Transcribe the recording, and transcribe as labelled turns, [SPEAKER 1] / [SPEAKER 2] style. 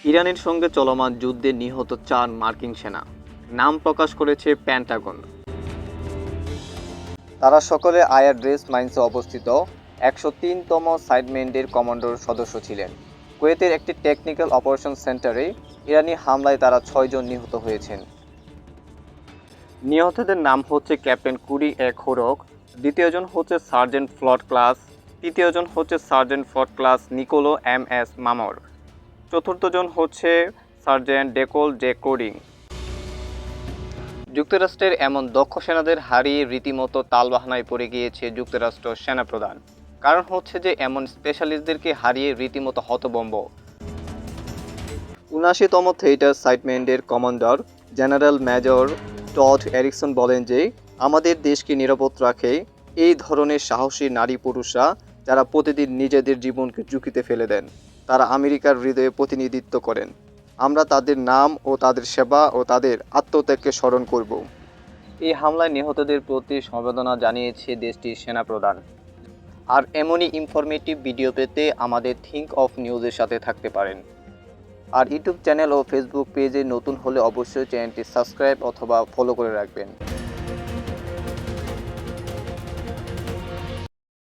[SPEAKER 1] ইরানের সঙ্গে চলমান যুদ্ধে নিহত 4 মার্কিন সেনা, নাম প্রকাশ করেছে পেন্টাগন। তারা সকলে আয়ার ড্রেস মাইন্সে অবস্থিত 103তম সাইডমেন্ডের কমান্ডোর সদস্য ছিলেন। কুয়েতের একটি টেকনিক্যাল অপারেশন সেন্টারে ইরানি হামলায় তারা 6 জন নিহত হয়েছেন। নিহতদের নাম হচ্ছে ক্যাপ্টেন কুরি এ খোরক, দ্বিতীয়জন হচ্ছে সার্জেন্ট ফ্লট ক্লাস, তৃতীয়জন হচ্ছে সার্জেন্ট ফ্লট ক্লাস নিকোলো এম এস মামর, চতুর্থজন হচ্ছে সার্জেন্ট ডেকোল জে কোডিং। যুক্তরাষ্ট্রের এমন দক্ষ সেনাদের হারিয়ে রীতিমতো তালবাহানায় পড়ে গিয়েছে যুক্তরাষ্ট্র সেনাপ্রধান। কারণ হচ্ছে যে এমন স্পেশালিস্টদেরকে হারিয়ে রীতিমতো হতভম্ব। ৭৯তম থিয়েটার সাইডমেন্ডের commander general major Todd Erickson বলেন যে আমাদের দেশকে নিরাপদ রাখে এই ধরনের সাহসী নারী পুরুষরা, যারা প্রতিদিন নিজেদের জীবনকে ঝুঁকিতে ফেলে দেন। তারা আমেরিকার হৃদয়ে প্রতিনিধিত্ব করেন। আমরা তাদের নাম ও তাদের সেবা ও তাদের আত্মত্যাগকে স্মরণ করব। এই হামলায় নিহতদের প্রতি সমবেদনা জানিয়েছে দেশটির সেনাপ্রধান। আর এমনই ইনফরমেটিভ ভিডিও পেতে আমাদের থিঙ্ক অফ নিউজের সাথে থাকতে পারেন। আর ইউটিউব চ্যানেল ও ফেসবুক পেজে নতুন হলে অবশ্যই চ্যানেলটি সাবস্ক্রাইব অথবা ফলো করে রাখবেন।